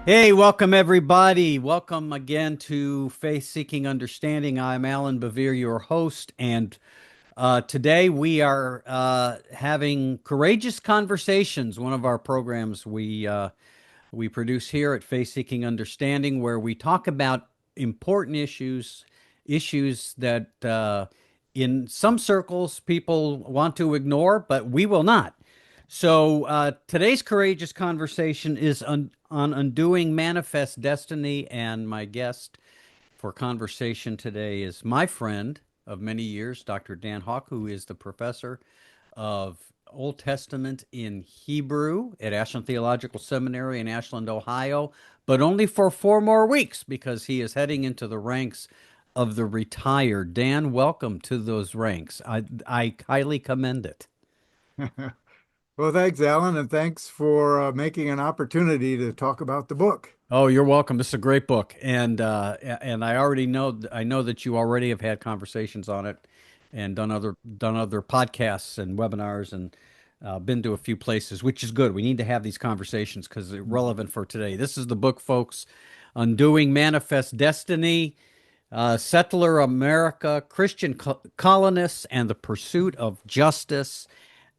Hey, welcome everybody. Welcome again to Faith Seeking Understanding. I'm Alan Bevere, your host, and today we are having Courageous Conversations, one of our programs we produce here at Faith Seeking Understanding, where we talk about important issues that in some circles people want to ignore, but we will not. So today's courageous conversation is on undoing manifest destiny, and my guest for conversation today is my friend of many years, Dr. Dan Hawk, who is the professor of Old Testament in Hebrew at Ashland Theological Seminary in Ashland, Ohio, but only for 4 more weeks because he is heading into the ranks of the retired. Dan, welcome to those ranks. I highly commend it. Well, thanks, Alan, and thanks for making an opportunity to talk about the book. Oh, you're welcome. This is a great book, and I know that you already have had conversations on it, and done other podcasts and webinars, and been to a few places, which is good. We need to have these conversations because they're relevant for today. This is the book, folks, Undoing Manifest Destiny, Settler America, Christian Colonists, and the Pursuit of Justice.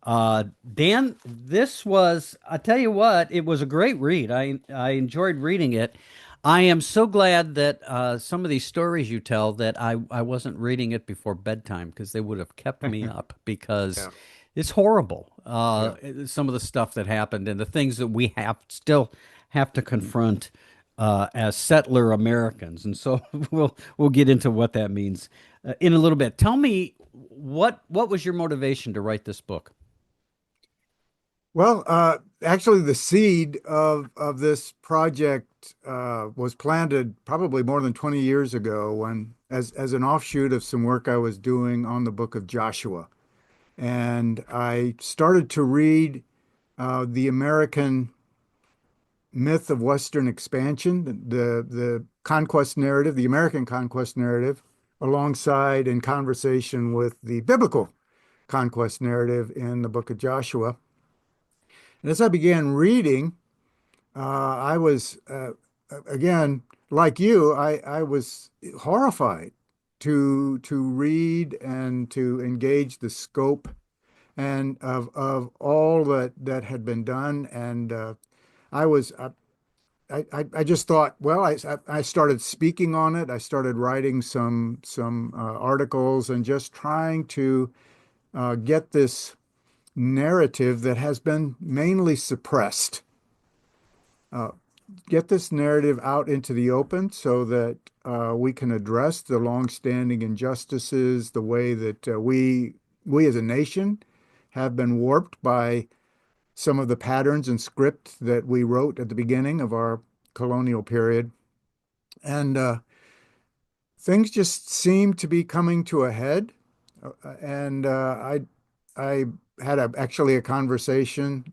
Dan, I tell you what, it was a great read. I enjoyed reading it. I am so glad that some of these stories you tell that I wasn't reading it before bedtime because they would have kept me up because Yeah, it's horrible. yeah. Some of the stuff that happened and the things that we have to confront as settler Americans. And so we'll get into what that means in a little bit. Tell me what was your motivation to write this book? Well, actually, the seed of this project was planted probably more than 20 years ago when, as an offshoot of some work I was doing on the book of Joshua. And I started to read the American myth of Western expansion, the conquest narrative, the American conquest narrative, alongside in conversation with the biblical conquest narrative in the book of Joshua. And as I began reading, I was, again, like you, I was horrified to read and to engage the scope and of all that had been done. And I was I just thought, well, I started speaking on it. I started writing some articles and just trying to get this narrative that has been mainly suppressed, uh, get this narrative out into the open so that we can address the longstanding injustices, the way that we as a nation have been warped by some of the patterns and script that we wrote at the beginning of our colonial period. And things just seem to be coming to a head. And I had actually a conversation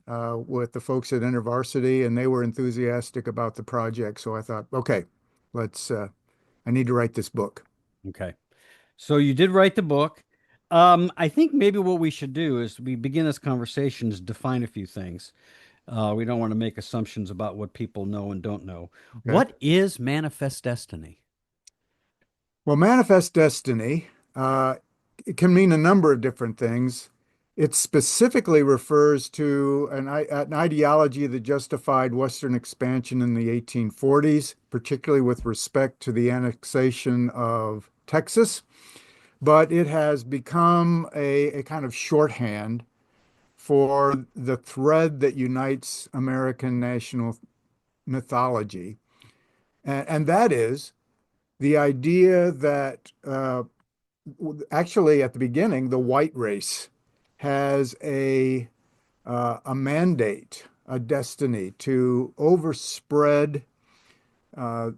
with the folks at InterVarsity, and they were enthusiastic about the project. So I thought, okay, let's. I need to write this book. Okay. So you did write the book. I think maybe what we should do is we begin this conversation is define a few things. We don't want to make assumptions about what people know and don't know. Okay. What is manifest destiny? Well, manifest destiny, it can mean a number of different things. It specifically refers to an ideology that justified Western expansion in the 1840s, particularly with respect to the annexation of Texas. But it has become a kind of shorthand for the thread that unites American national mythology. And that is the idea that actually, at the beginning, the white race has a mandate, a destiny to uh,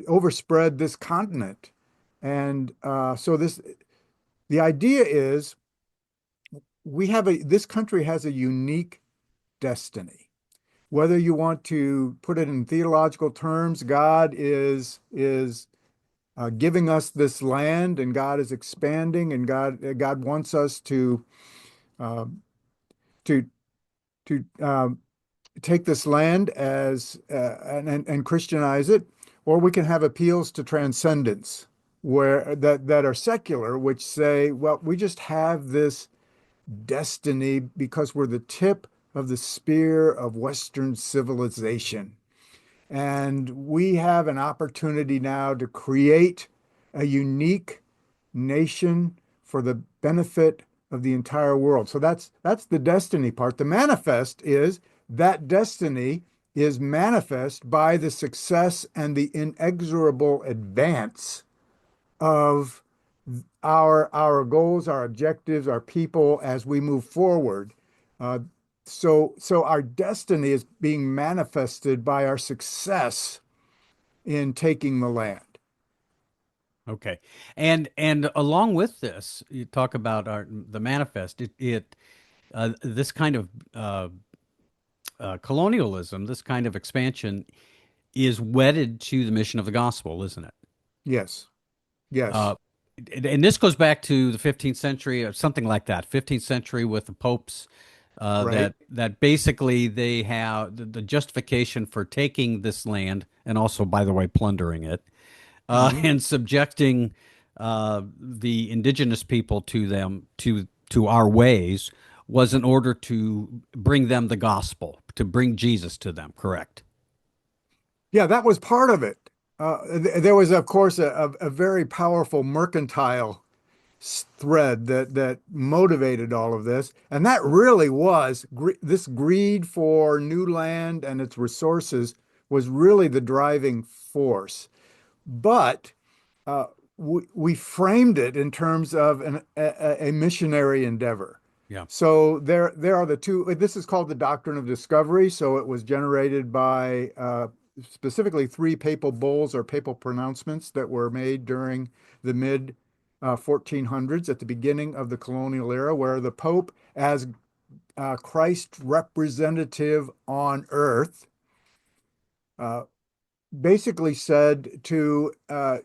overspread this continent, and so the idea is this country has a unique destiny. Whether you want to put it in theological terms, God is giving us this land, and God is expanding, and God wants us uh, to to take this land as and Christianize it, or we can have appeals to transcendence where that are secular, which say, well, we just have this destiny because we're the tip of the spear of Western civilization. And we have an opportunity now to create a unique nation for the benefit of the entire world. So that's the destiny part. The manifest is that destiny is manifest by the success and the inexorable advance of our goals, our objectives, our people as we move forward. Uh, so our destiny is being manifested by our success in taking the land. Okay. And along with this, you talk about the manifest. It this kind of colonialism, this kind of expansion is wedded to the mission of the gospel, isn't it? Yes, yes, Uh, and this goes back to the 15th century or something like that, 15th century with the popes, right. that basically they have the justification for taking this land and also, by the way, plundering it, Mhm. and subjecting the indigenous people to them to our ways was in order to bring them the gospel, to bring Jesus to them. Correct? Yeah, that was part of it. There was, of course, a very powerful mercantile thread that motivated all of this, and that really was this greed for new land and its resources was really the driving force. But uh, we framed it in terms of a missionary endeavor. Yeah. So there are the two. This is called the doctrine of discovery. So it was generated by specifically three papal bulls or papal pronouncements that were made during the mid 1400s at the beginning of the colonial era, where the Pope, as Christ's representative on earth, uh, basically said to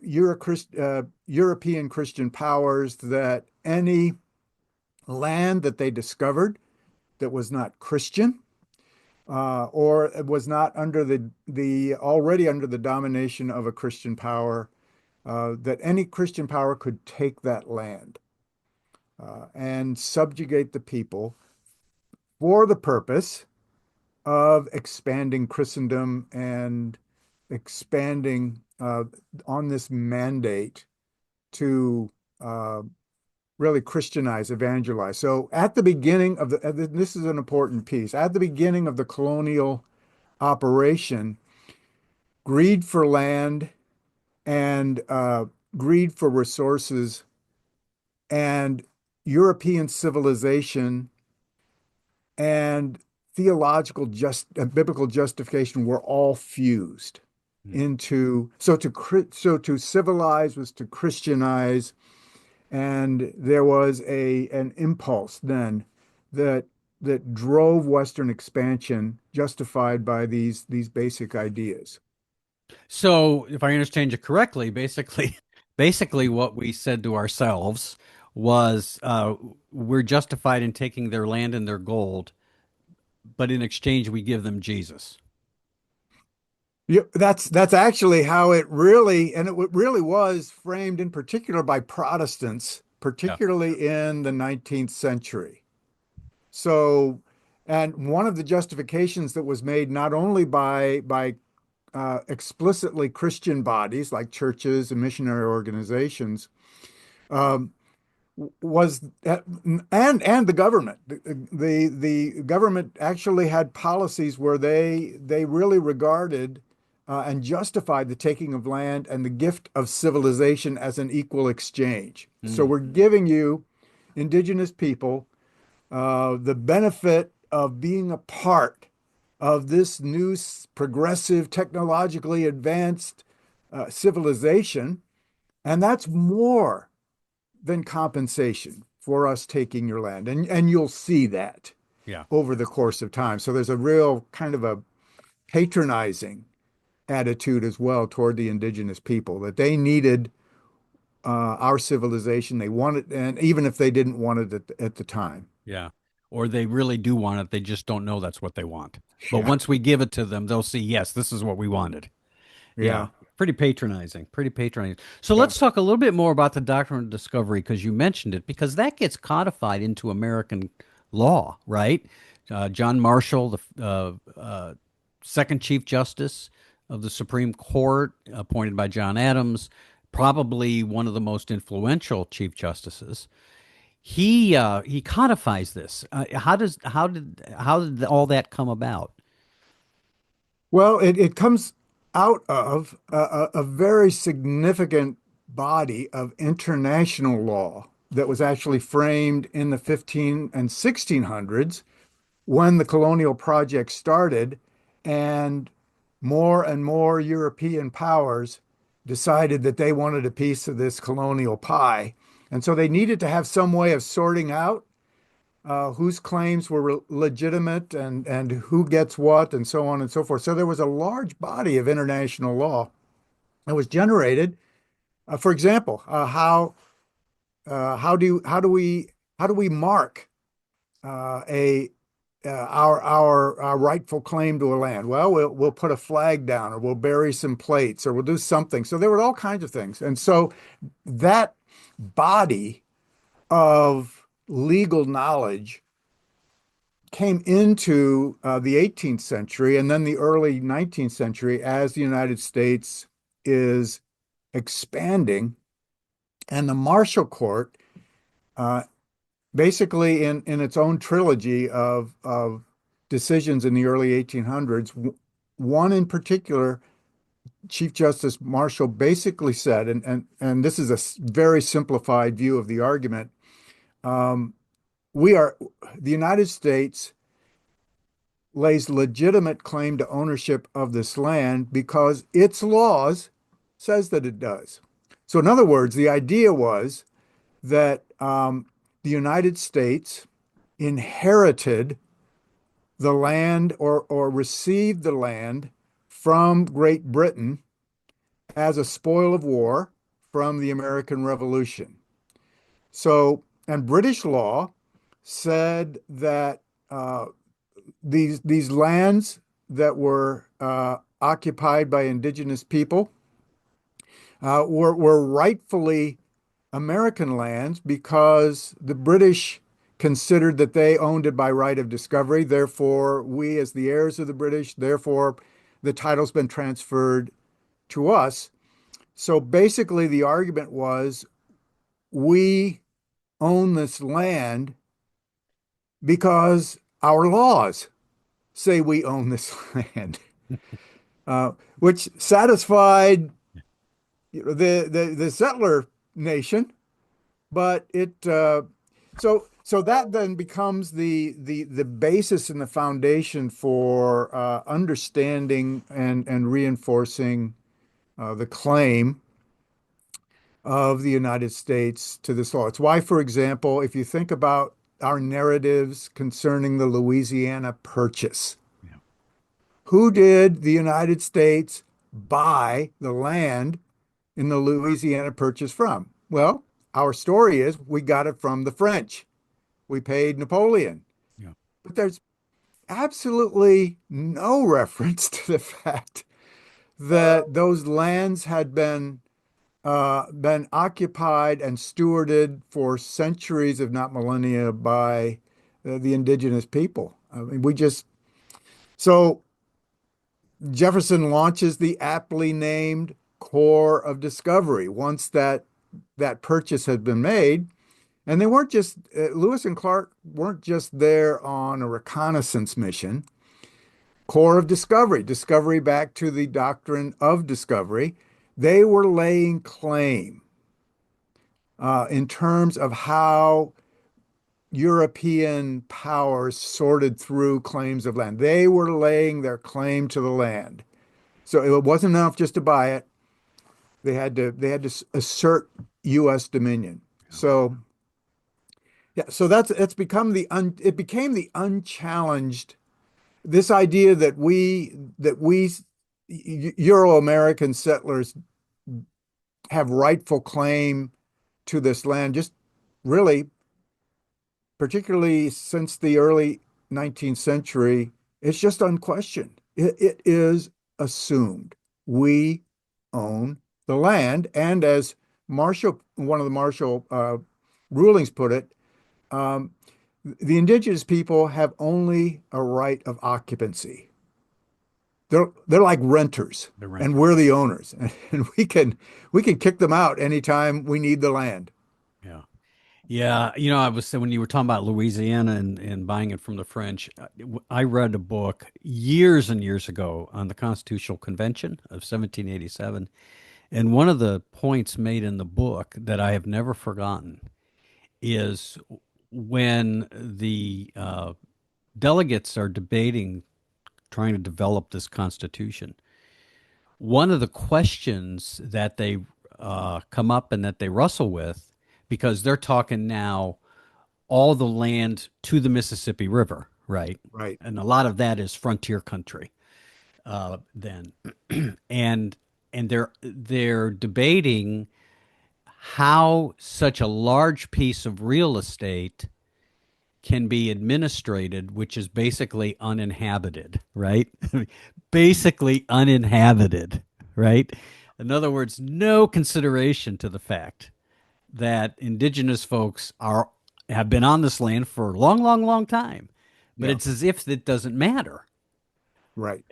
European Christian powers that any land that they discovered that was not Christian or was not under the already under the domination of a Christian power, that any Christian power could take that land and subjugate the people for the purpose of expanding Christendom and expanding on this mandate to uh, really Christianize, evangelize. So at the beginning of this is an important piece. At the beginning of the colonial operation, greed for land and greed for resources and European civilization and theological biblical justification were all fused Mm. into so to civilize was to Christianize, and there was a an impulse then that that drove Western expansion justified by these basic ideas. So, if I understand you correctly, basically, basically what we said to ourselves was we're justified in taking their land and their gold, but in exchange we give them Jesus. Yeah, that's actually how it really, and really was framed in particular by Protestants, Yeah. particularly in the 19th century. So, and one of the justifications that was made not only by explicitly Christian bodies like churches and missionary organizations, um, was and the government. The government actually had policies where they really regarded and justified the taking of land and the gift of civilization as an equal exchange. So Mm. we're giving you indigenous people the benefit of being a part of this new progressive, technologically advanced civilization, and that's more than compensation for us taking your land. And you'll see that Yeah. over the course of time. So there's a real kind of a patronizing attitude as well toward the indigenous people that they needed our civilization. They wanted, and even if they didn't want it at the time. Yeah. or they really do want it. They just don't know that's what they want. But Yeah. once we give it to them, they'll see, yes, this is what we wanted. Yeah. Yeah. Pretty patronizing. Pretty patronizing. So Yeah. let's talk a little bit more about the doctrine of discovery because you mentioned it, because that gets codified into American law, right? John Marshall, the second Chief Justice of the Supreme Court, appointed by John Adams, probably one of the most influential Chief Justices. He codifies this. How did all that come about? Well, it comes out of a very significant body of international law that was actually framed in the 15 and 1600s when the colonial project started, and more European powers decided that they wanted a piece of this colonial pie. And so they needed to have some way of sorting out whose claims were legitimate and who gets what and so on and so forth. So there was a large body of international law that was generated. For example, how do we mark a our rightful claim to a land? Well, we'll put a flag down, or we'll bury some plates, or we'll do something. So there were all kinds of things, and so that body of legal knowledge came into the 18th century and then the early 19th century as the United States is expanding. And the Marshall Court, uh, basically in its own trilogy of decisions in the early 1800s, one in particular, Chief Justice Marshall basically said, and this is a very simplified view of the argument, um, we are the United States lays legitimate claim to ownership of this land because its laws says that it does. So, in other words, the idea was that the United States inherited the land or received the land from Great Britain as a spoil of war from the American Revolution. So, and British law said that these lands that were occupied by indigenous people were rightfully American lands because the British considered that they owned it by right of discovery. Therefore, we, as the heirs of the British, therefore, the title's been transferred to us. So basically, the argument was we own this land because our laws say we own this land, which satisfied the settler nation, but so that then becomes the basis and the foundation for understanding and reinforcing the claim of the United States to this law. It's why, for example, if you think about our narratives concerning the Louisiana Purchase, Yeah. who did the United States buy the land in the Louisiana Purchase from? Well, our story is we got it from the French. We paid Napoleon. Yeah. But there's absolutely no reference to the fact that those lands had been occupied and stewarded for centuries, if not millennia, by the indigenous people. I mean, so Jefferson launches the aptly named Corps of Discovery once that purchase had been made. And they weren't just, Lewis and Clark weren't just there on a reconnaissance mission. Corps of Discovery, discovery back to the doctrine of discovery. They were laying claim in terms of how European powers sorted through claims of land. They were laying their claim to the land. So it wasn't enough just to buy it. They had to assert U.S. dominion. So yeah, so it's become it became the unchallenged, this idea that we Euro-American settlers have rightful claim to this land just really particularly since the early 19th century, it's just unquestioned. It is assumed we own the land. And as one of the Marshall rulings put it, um, the indigenous people have only a right of occupancy. They're like renters, The and renters. we're the owners, and we can kick them out anytime we need the land. Yeah. Yeah, I was saying when you were talking about Louisiana and buying it from the French, I read a book years and years ago on the Constitutional Convention of 1787. And one of the points made in the book that I have never forgotten is when the delegates are debating, trying to develop this Constitution, one of the questions that they come up and that they wrestle with, because they're talking now all the land to the Mississippi River, right? Right. And a lot of that is frontier country then, and they're debating how such a large piece of real estate can be administrated, which is basically uninhabited, right? Basically uninhabited, right? In other words, no consideration to the fact that indigenous folks are have been on this land for a long, long, long time. But Yeah. it's as if it doesn't matter. Right.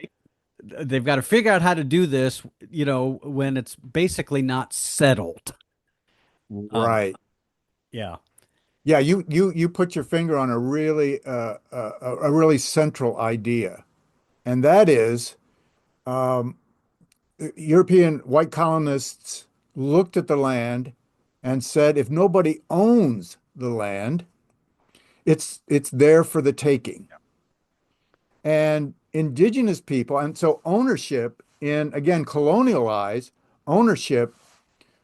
They've got to figure out how to do this, when it's basically not settled. Uh, Right. yeah, Yeah, you put your finger on a really central idea, and that is European white colonists looked at the land and said, if nobody owns the land, it's there for the taking. And indigenous people, and so ownership in, again, colonialized ownership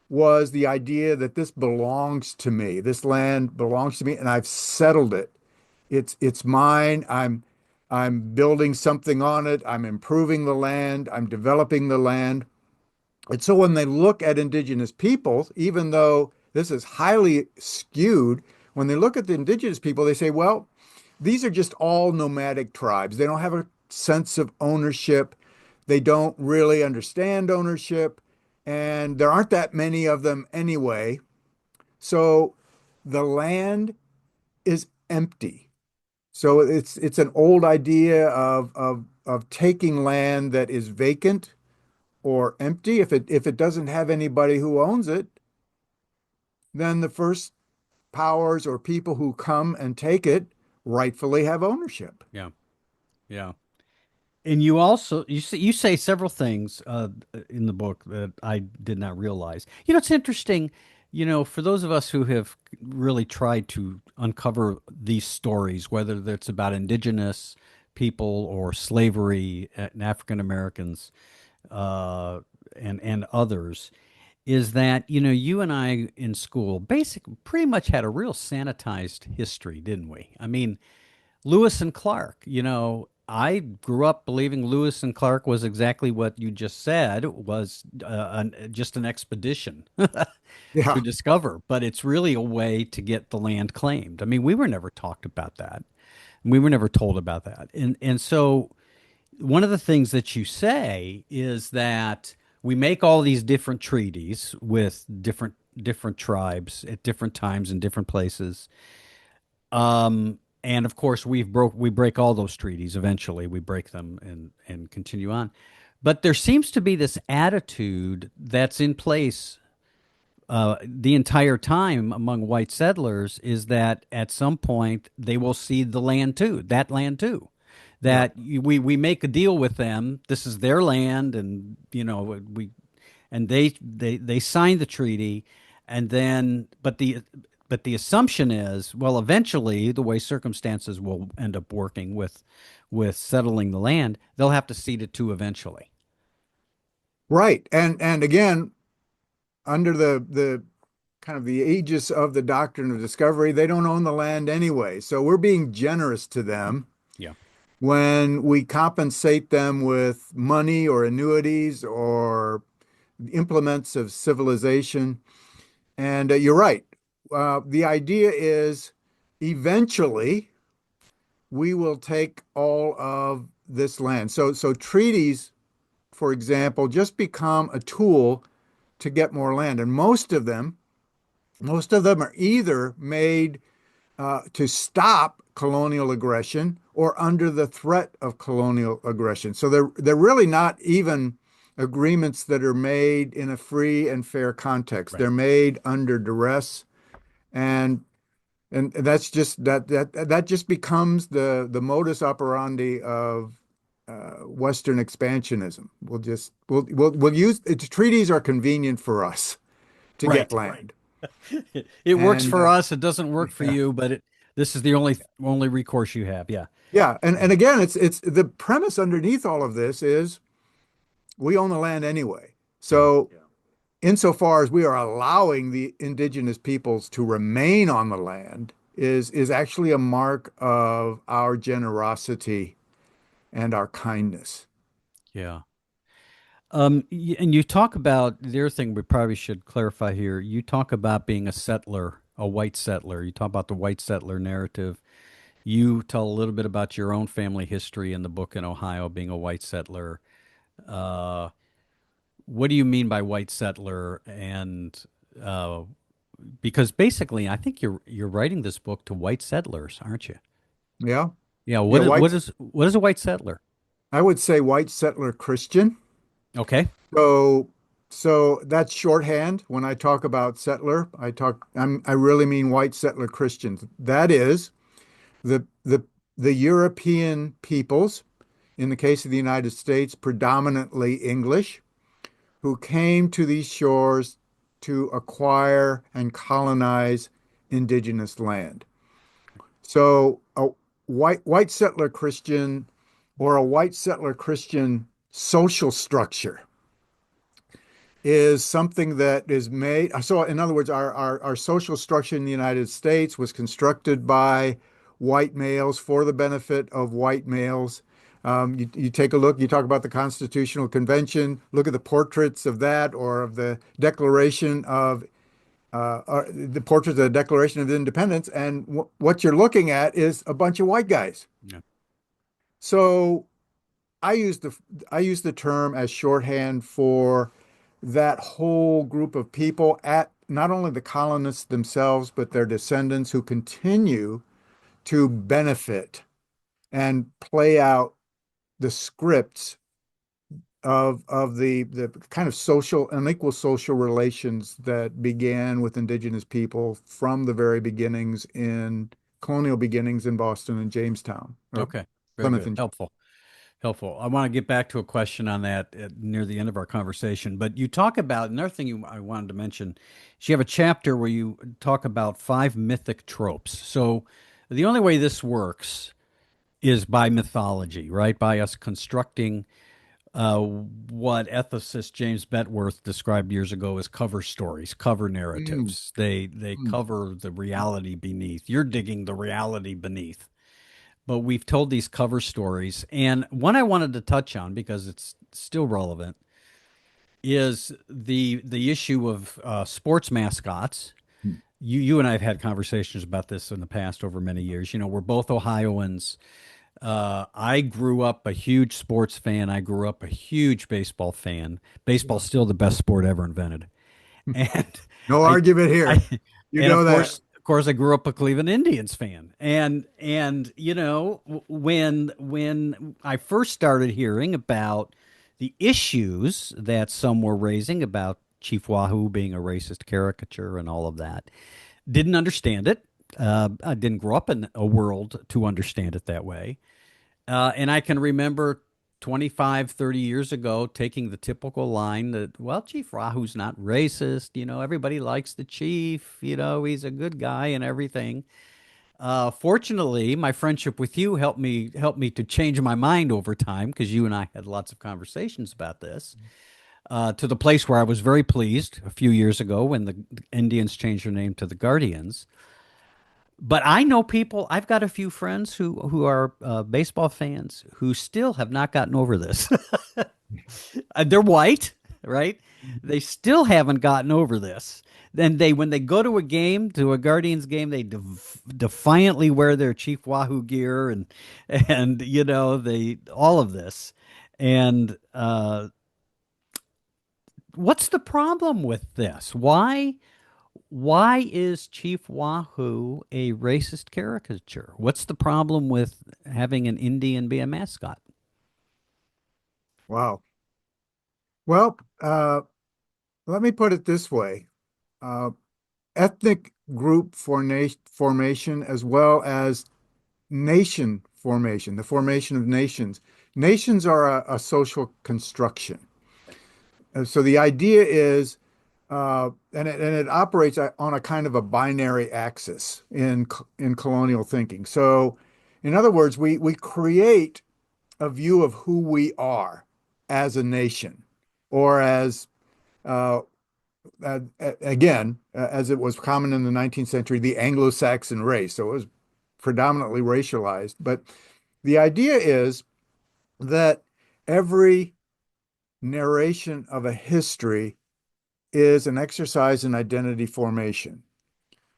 was the idea that this belongs to me. This land belongs to me, and I've settled it. It's mine. I'm building something on it. I'm improving the land. I'm developing the land. And so when they look at indigenous peoples, even though this is highly skewed, when they look at the indigenous people, they say, well, these are just all nomadic tribes. They don't have a sense of ownership. They don't really understand ownership. And there aren't that many of them anyway. So the land is empty. So it's an old idea of taking land that is vacant or empty. If it doesn't have anybody who owns it, then the first powers or people who come and take it rightfully have ownership. yeah, yeah. And you say several things in the book that I did not realize. It's interesting. For those of us who have really tried to uncover these stories, whether it's about indigenous people or slavery and African Americans and others, is that you and I in school basically pretty much had a real sanitized history, didn't we? I mean, Lewis and Clark, I grew up believing Lewis and Clark was exactly what you just said, was just an expedition to Yeah. discover, but it's really a way to get the land claimed. I mean, we were never talked about that. We were never told about that. And so one of the things that you say is that we make all these different treaties with different tribes at different times in different places. And of course, we break all those treaties eventually. We break them and continue on. But there seems to be this attitude that's in place the entire time among white settlers, is that at some point they will cede the land too, that land too. Yeah. We make a deal with them. This is their land, and they sign the treaty, and then but the assumption is, well, eventually the way circumstances will end up working with settling the land, they'll have to cede it too eventually. Right. And again, under the kind of the aegis of the doctrine of discovery, they don't own the land anyway. So we're being generous to them Yeah. when we compensate them with money or annuities or implements of civilization. And you're right. The idea is eventually we will take all of this land. So treaties, for example, just become a tool to get more land. And most of them are either made to stop colonial aggression or under the threat of colonial aggression. So they're really not even agreements that are made in a free and fair context. Right. They're made under duress, and that's just that just becomes the modus operandi of Western expansionism. We'll use treaties are convenient for us to get Right. land, It works and for us. It doesn't work for yeah. you, but this is the only recourse you have. Yeah. Yeah, and Yeah. again, it's the premise underneath all of this is we own the land anyway. Yeah. So insofar as we are allowing the indigenous peoples to remain on the land is actually a mark of our generosity and our kindness. Yeah. And you talk about the other thing we probably should clarify here. You talk about being a settler, a white settler. You talk about the white settler narrative. You tell a little bit about your own family history in the book in Ohio, being a white settler. Uh, what do you mean by white settler? And uh, because basically, I think you're writing this book to white settlers, aren't you? Yeah. Yeah. Yeah, What is a white settler? I would say white settler Christian. Okay. So so that's shorthand. When I talk about settler, I really mean white settler Christians. That is the the the European peoples, in the case of the United States, predominantly English, who came to these shores to acquire and colonize indigenous land. So a white settler Christian or a white settler Christian social structure is something that is made. So, in other words, our social structure in the United States was constructed by white males for the benefit of white males. You take a look, you talk about the Constitutional Convention, look at the portraits of that or of the the portraits of the Declaration of Independence, and what you're looking at is a bunch of white guys. Yeah. So I use the I use the term as shorthand for that whole group of people at not only the colonists themselves, but their descendants who continue to benefit and play out the scripts of the kind of social unequal social relations that began with indigenous people from the very beginnings in colonial beginnings in Boston and Jamestown or Okay. Very Plymouth good. and Helpful. Helpful. I want to get back to a question on that near the end of our conversation. But you talk about another thing I wanted to mention is you have a chapter where you talk about five mythic tropes. So the only way this works is by mythology, right? By us constructing what ethicist James Betworth described years ago as cover stories, cover Mm, narratives. They mm. cover the reality beneath. You're digging the reality beneath. But we've told these cover stories, and one I wanted to touch on because it's still relevant is the issue of sports mascots. You and I have had conversations about this in the past over many years. You know, we're both Ohioans. I grew up a huge sports fan. I grew up a huge baseball fan. Baseball's Yeah. still the best sport ever invented. And No I, argument I, here. You and know that. of course, I grew up a Cleveland Indians fan. And you know, when I first started hearing about the issues that some were raising about Chief Wahoo being a racist caricature and all of that, didn't understand it. I didn't grow up in a world to understand it that way. And I can remember 25, 30 years ago taking the typical line that, well, Chief Rahu's not racist. You know, everybody likes the chief. You know, he's a good guy and everything. Fortunately, my friendship with you helped me to change my mind over time because you and I had lots of conversations about this. To the place where I was very pleased a few years ago when the Indians changed their name to the Guardians. But I know people. I've got a few friends who are baseball fans who still have not gotten over this. They're white. right? They still haven't gotten over this. Then when they go to a game, to a Guardians game, they defiantly wear their Chief Wahoo gear and they all of this. And what's the problem with this? Why is Chief Wahoo a racist caricature? What's the problem with having an Indian be a mascot? Wow. Well, let me put it this way. Uh, Ethnic group formation as well as nation formation, the formation of nations. Nations are a social construction. So the idea is, and it operates on a kind of a binary axis in colonial thinking. So, in other words, we create a view of who we are as a nation, or as uh, again, as it was common in the 19th century, the Anglo-Saxon race. So it was predominantly racialized. But the idea is that every narration of a history is an exercise in identity formation.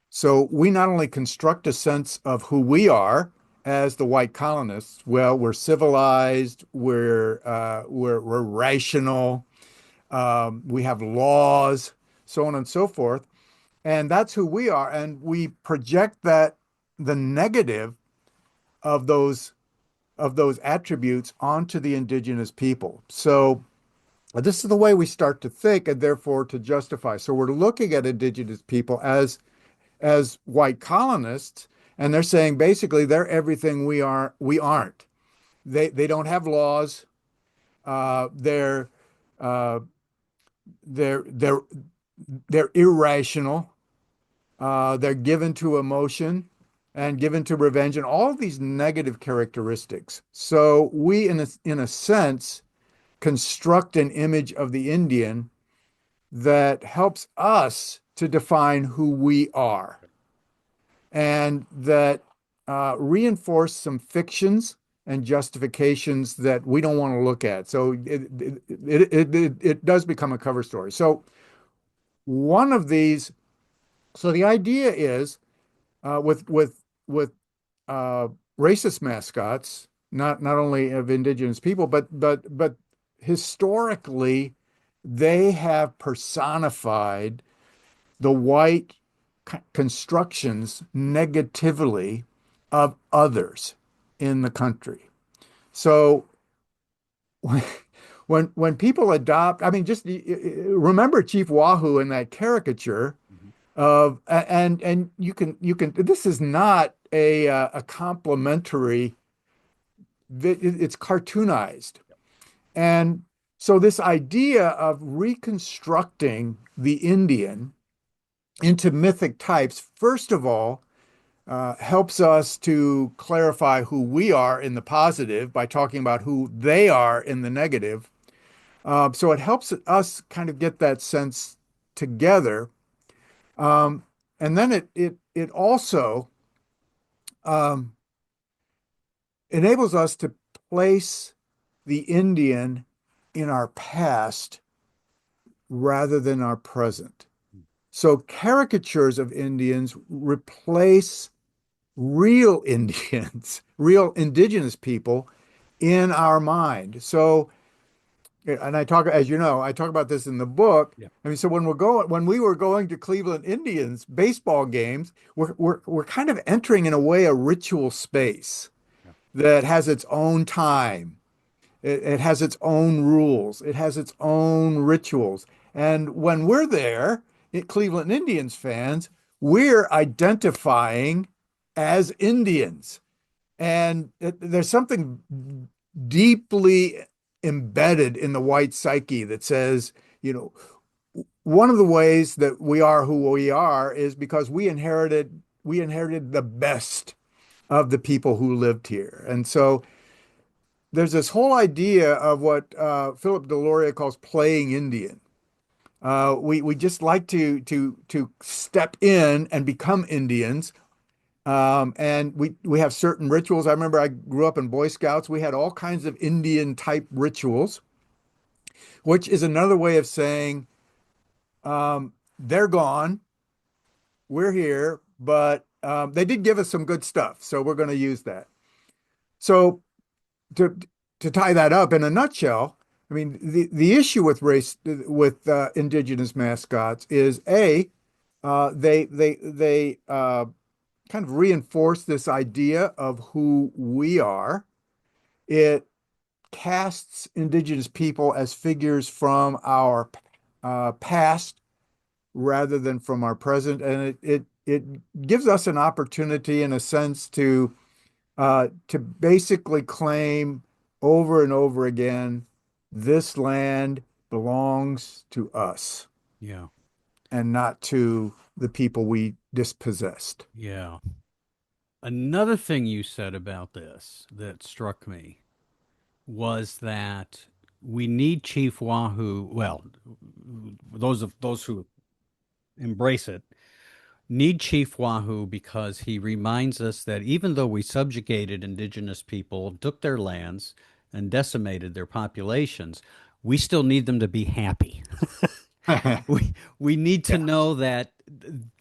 So we not only construct a sense of who we are as the white colonists, well, we're civilized, we're rational, we have laws, so on and so forth. And that's who we are. And we project that the negative of those attributes onto the indigenous people. So this is the way we start to think and therefore to justify. So we're looking at indigenous people as white colonists, and they're saying basically they're everything we aren't. They don't have laws. Uh, they're uh, they're they're irrational. They're given to emotion and given to revenge and all of these negative characteristics. So we, in a sense, construct an image of the Indian that helps us to define who we are and that reinforce some fictions and justifications that we don't want to look at. So it does become a cover story. So one of these, so the idea is with uh, racist mascots, not only of indigenous people, but historically, they have personified the white constructions negatively of others in the country. So when people adopt, I mean, just remember Chief Wahoo in that caricature Mhm. of, and you can. This is not a complimentary. It's cartoonized, and so this idea of reconstructing the Indian into mythic types, first of all, helps us to clarify who we are in the positive by talking about who they are in the negative. So it helps us kind of get that sense together. Um, and then it also um, enables us to place the Indian in our past rather than our present. So caricatures of Indians replace real Indians, real indigenous people in our mind. So, and I talk, as you know, I talk about this in the book. Yeah. I mean, so when we were going to Cleveland Indians baseball games, we're kind of entering in a way a ritual space Yeah. that has its own time. It has its own rules. It has its own rituals. And when we're there, Cleveland Indians fans, we're identifying as Indians. And there's something deeply embedded in the white psyche that says, you know, one of the ways that we are who we are is because we inherited the best of the people who lived here. And so there's this whole idea of what Philip Deloria calls playing Indian. We just like to step in and become Indians. And we have certain rituals. I remember I grew up in Boy Scouts. We had all kinds of Indian type rituals. which is another way of saying they're gone, we're here, but they did give us some good stuff, so we're going to use that. So to to tie that up in a nutshell, I mean the issue with race with indigenous mascots is they kind of reinforce this idea of who we are. It casts indigenous people as figures from our past rather than from our present, and it gives us an opportunity, in a sense, to basically claim over and over again, this land belongs to us Yeah. and not to the people we dispossessed. Yeah. Another thing you said about this that struck me was that we need Chief Wahoo. Well, those who embrace it need Chief Wahoo because he reminds us that even though we subjugated indigenous people, took their lands, and decimated their populations, we still need them to be happy. We need to Yeah. know that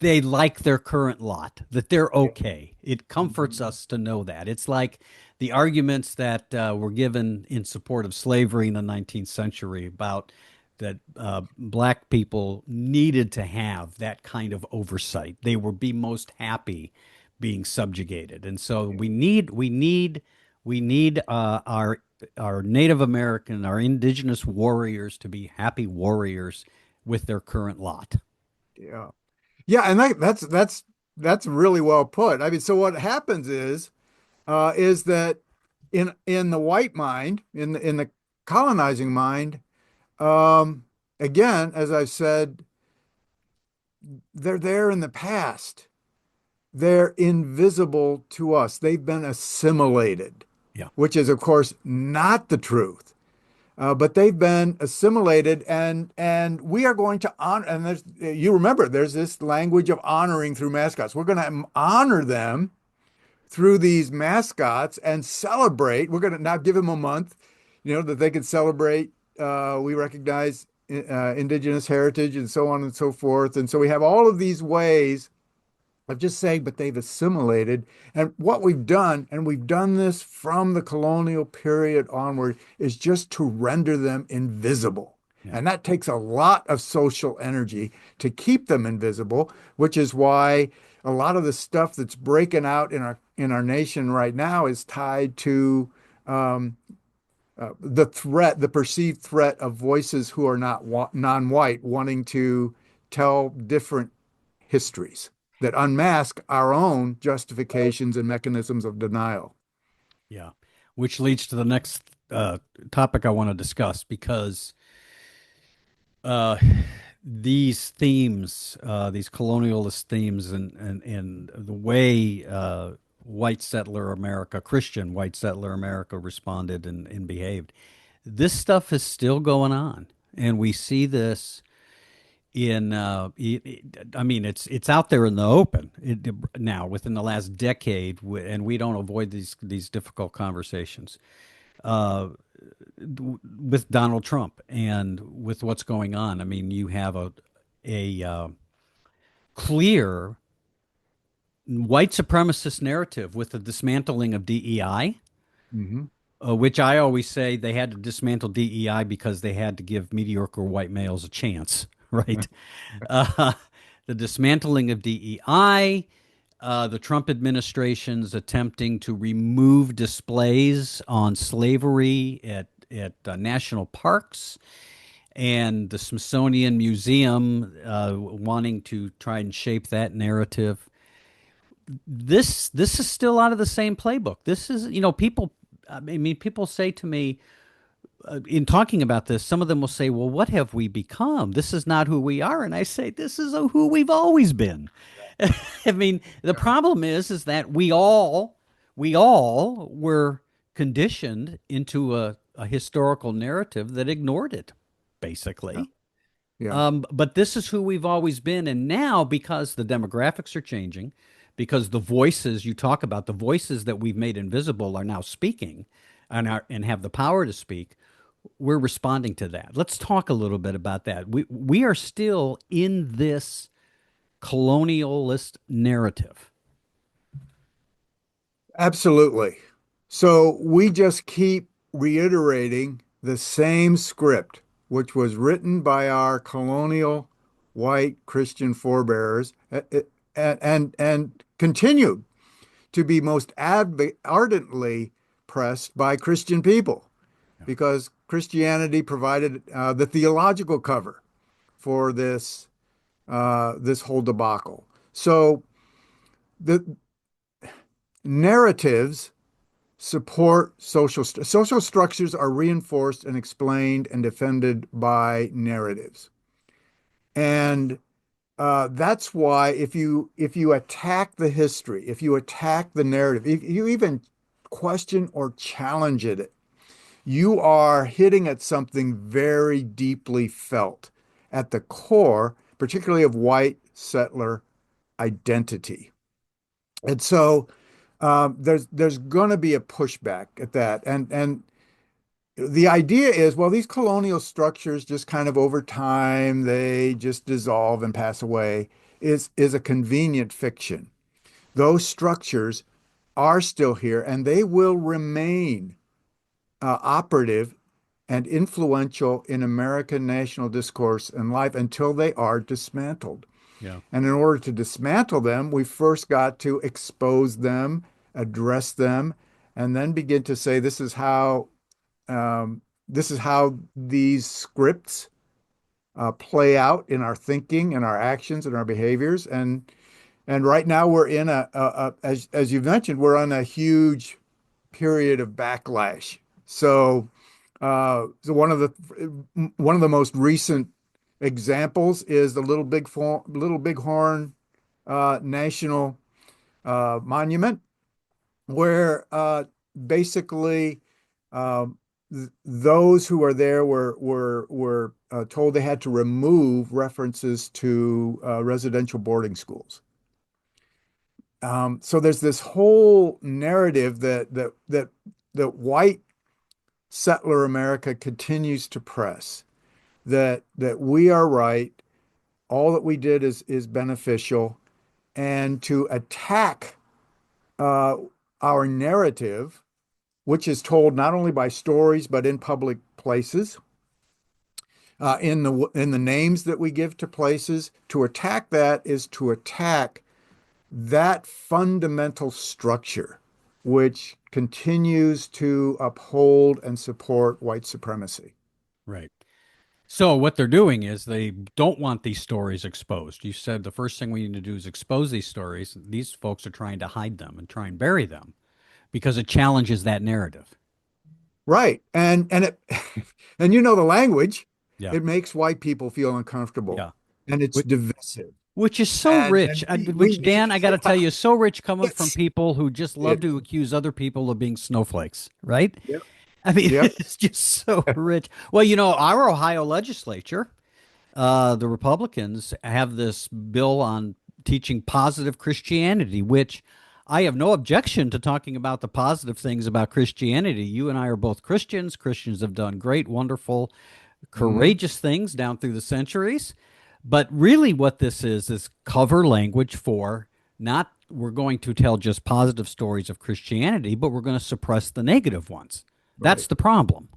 they like their current lot, that they're Yeah. okay. It comforts Mhm. us to know that. It's like the arguments that were given in support of slavery in the 19th century about that black people needed to have that kind of oversight. They would be most happy being subjugated, and so Yeah. we need our Native American, our indigenous warriors to be happy warriors with their current lot. Yeah. Yeah, and that's really well put. I mean, so what happens is that in the white mind, in the colonizing mind, um, again, as I've said, they're there in the past. They're invisible to us. They've been assimilated, Yeah, which is, of course, not the truth. But they've been assimilated, and we are going to honor. And you remember, there's this language of honoring through mascots. We're going to honor them through these mascots and celebrate. We're going to now give them a month, that they can celebrate. We recognize indigenous heritage and so on and so forth. And so we have all of these ways of just saying, but they've assimilated. And what we've done, and we've done this from the colonial period onward, is just to render them invisible. yeah, And that takes a lot of social energy to keep them invisible, which is why a lot of the stuff that's breaking out in our nation right now is tied to um, the perceived threat of voices who are not non-white wanting to tell different histories that unmask our own justifications and mechanisms of denial. yeah. Which leads to the next topic I want to discuss because uh, these themes, these colonialist themes, and the way white settler America, Christian white settler America responded and behaved, this stuff is still going on, and we see this in I mean it's out there in the open now within the last decade, and we don't avoid these difficult conversations uh, with Donald Trump and with what's going on. I mean, you have a clear white supremacist narrative with the dismantling of DEI, Hmm. which I always say they had to dismantle DEI because they had to give mediocre white males a chance, right? Uh, the dismantling of DEI, the Trump administration's attempting to remove displays on slavery at national parks, and the Smithsonian Museum wanting to try and shape that narrative. This is still out of the same playbook. This is, people. I mean, people say to me, in talking about this, some of them will say, "Well, what have we become? This is not who we are." And I say, "This is who we've always been." I mean, the Yeah. problem is that we all were conditioned into a historical narrative that ignored it, Yeah. basically. Yeah. But this is who we've always been, and now because the demographics are changing, because the voices you talk about, the voices that we've made invisible, are now speaking, and have the power to speak. we're responding to that. Let's talk a little bit about that. We are still in this colonialist narrative. Absolutely. So we just keep reiterating the same script, which was written by our colonial white Christian forebears and continued to be most ardently pressed by Christian people Yeah. because Christianity provided the theological cover for this whole debacle. So the narratives support social structures are reinforced and explained and defended by narratives. And that's why if you attack the history, if you attack the narrative, if you even question or challenge it, you are hitting at something very deeply felt at the core, particularly of white settler identity. And so there's going to be a pushback at that. And the idea is, well, these colonial structures just kind of over time, they just dissolve and pass away, is a convenient fiction. Those structures are still here and they will remain operative and influential in American national discourse and life until they are dismantled. Yeah. And in order to dismantle them, we first got to expose them, address them, and then begin to say um, this is how these scripts play out in our thinking and our actions and our behaviors. And right now we're in as you mentioned, we're on a huge period of backlash. So one of the most recent examples is the Little Bighorn National Monument, where basically those who are there were told they had to remove references to residential boarding schools. So there's this whole narrative that white settler America continues to press that we are right, all that we did is beneficial, and to attack uh, our narrative, which is told not only by stories but in public places, in the names that we give to places. To attack that is to attack that fundamental structure, which continues to uphold and support white supremacy. Right. So what they're doing is they don't want these stories exposed. You said the first thing we need to do is expose these stories. These folks are trying to hide them and try and bury them because it challenges that narrative. Right. And it and you know the language, Yeah. it makes white people feel uncomfortable Yeah. and it's Which, divisive. which is so And rich. Which, we Dan, I got to tell you, is so rich coming from it's people who just love to it's accuse other people of being snowflakes, right? yep. I mean, Yep. it's just so rich. Well, our Ohio legislature, the Republicans have this bill on teaching positive Christianity, which I have no objection to talking about the positive things about Christianity. You and I are both Christians. Christians have done great, wonderful, Mhm. courageous things down through the centuries. But really, what this is cover language for not we're going to tell just positive stories of Christianity, but we're going to suppress the negative ones. That's Right. the problem.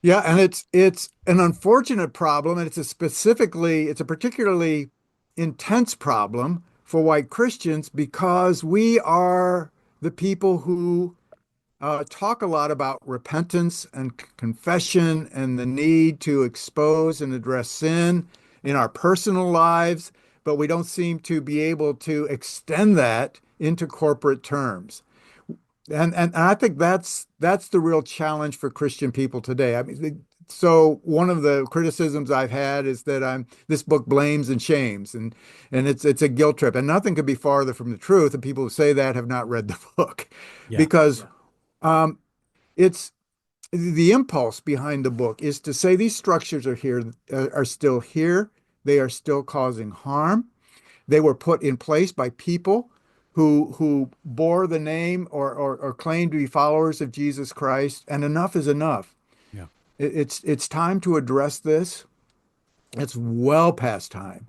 Yeah, and it's an unfortunate problem, and it's a particularly intense problem for white Christians because we are the people who talk a lot about repentance and confession and the need to expose and address sin in our personal lives, but we don't seem to be able to extend that into corporate terms. And I think that's the real challenge for Christian people today. I mean, so one of the criticisms I've had is that this book blames and shames, and it's a guilt trip, and nothing could be farther from the truth. And people who say that have not read the book, Yeah, because um, it's the impulse behind the book is to say these structures are still here. They are still causing harm. They were put in place by people who bore the name or claimed to be followers of Jesus Christ, and enough is enough. yeah, It's time to address this. It's well past time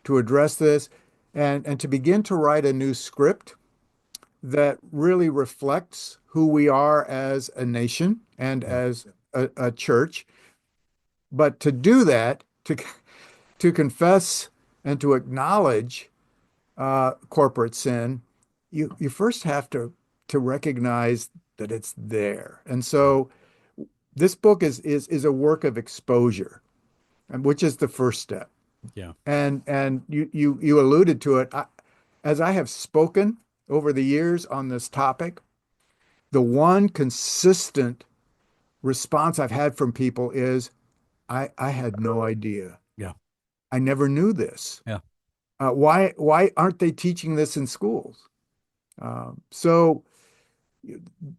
to address this and to begin to write a new script that really reflects who we are as a nation and Yeah. as a church. But to do that, to confess and to acknowledge corporate sin, you first have to recognize that it's there. And Yeah. so this book is a work of exposure, which is the first step. Yeah. And you alluded to it. As I have spoken over the years on this topic, the one consistent response I've had from people is, I had no idea. Yeah. I never knew this. Yeah. Why aren't they teaching this in schools? So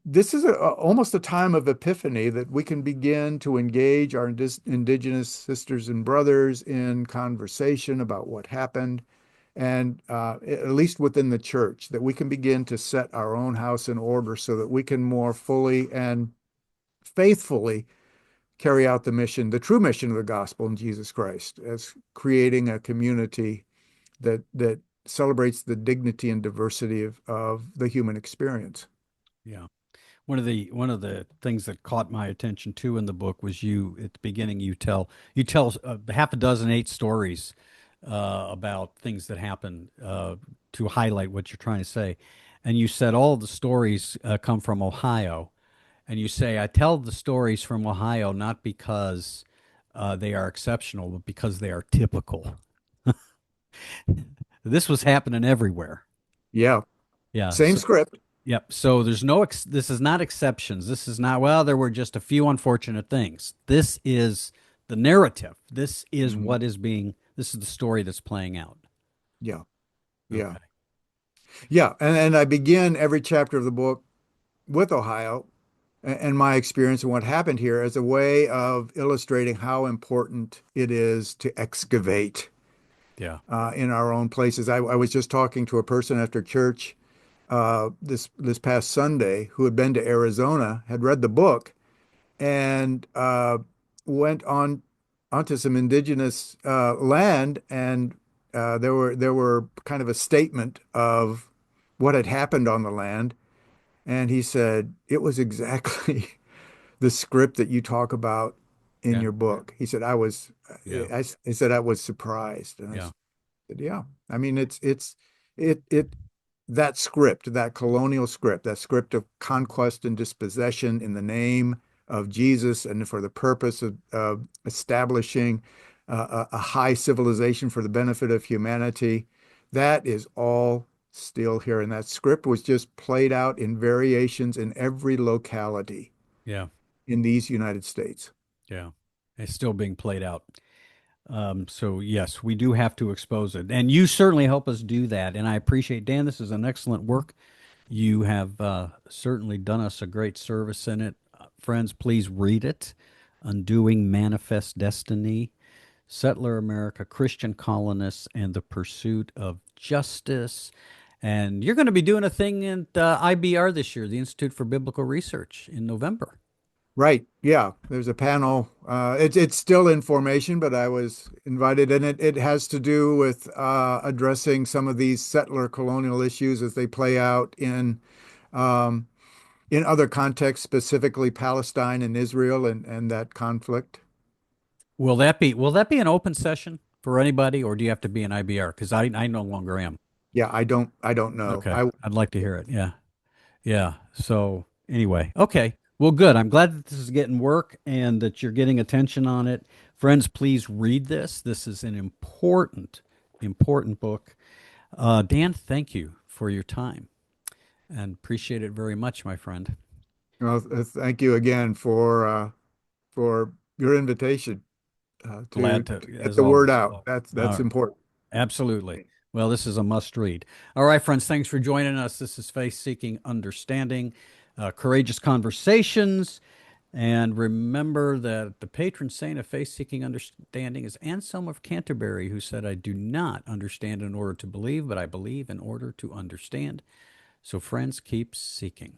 this is almost a time of epiphany that we can begin to engage our indigenous sisters and brothers in conversation about what happened, and at least within the church, that we can begin to set our own house in order so that we can more fully and faithfully carry out the mission, the true mission of the gospel in Jesus Christ, as creating a community that celebrates the dignity and diversity of the human experience. Yeah. One of the things that caught my attention too in the book was you at the beginning you tell half a dozen, 8 stories about things that happened to highlight what you're trying to say, and you said all of the stories come from Ohio, and you say I tell the stories from Ohio not because they are exceptional, but because they are typical. This was happening everywhere. Yeah, Yeah. same So script. yep. So there's no, this is not exceptions. This is not, well, there were just a few unfortunate things. This is the narrative. Mhm. This is the story that's playing out. Yeah, yeah, Okay. yeah. And I begin every chapter of the book with Ohio and my experience and what happened here as a way of illustrating how important it is to excavate Yeah. in our own places. I was just talking to a person after church this past Sunday who had been to Arizona, had read the book, and went on onto some indigenous land, and there were kind of a statement of what had happened on the land, and he said it was exactly the script that you talk about in Yeah. your book. He said Yeah. I said I was surprised, and I Yeah. said, yeah. I mean, it that script, that colonial script, that script of conquest and dispossession in the name of Jesus and for the purpose of establishing a high civilization for the benefit of humanity, that is all still here. And that script was just played out in variations in every locality Yeah. in these United States. Yeah. It's still being played out. So yes, we do have to expose it. And you certainly help us do that. And I appreciate, Dan, this is an excellent work. You have certainly done us a great service in it. Friends, please read it. Undoing Manifest Destiny, Settler America, Christian Colonists, and the Pursuit of Justice. And you're going to be doing a thing at IBR this year, the Institute for Biblical Research, in November. Right. Yeah. There's a panel. It's still in formation, but I was invited, and it has to do with addressing some of these settler colonial issues as they play out um, in other contexts, specifically Palestine and Israel and that conflict. Will that be an open session for anybody, or do you have to be an IBR? Because I no longer am. Yeah, I don't know. Okay, I'd like to hear it. Yeah, yeah. So anyway, okay. Well, good. I'm glad that this is getting work and that you're getting attention on it. Friends, please read this. This is an important, important book. Dan, thank you for your time and appreciate it very much, my friend. Well, thank you again for your invitation Glad to, to get as the word always. out. That's Uh, important. Absolutely. Well, this is a must read. All right, friends, thanks for joining us. This is Faith Seeking Understanding, Courageous Conversations. And remember that the patron saint of faith seeking understanding is Anselm of Canterbury, who said, I do not understand in order to believe, but I believe in order to understand. So, friends, keep seeking.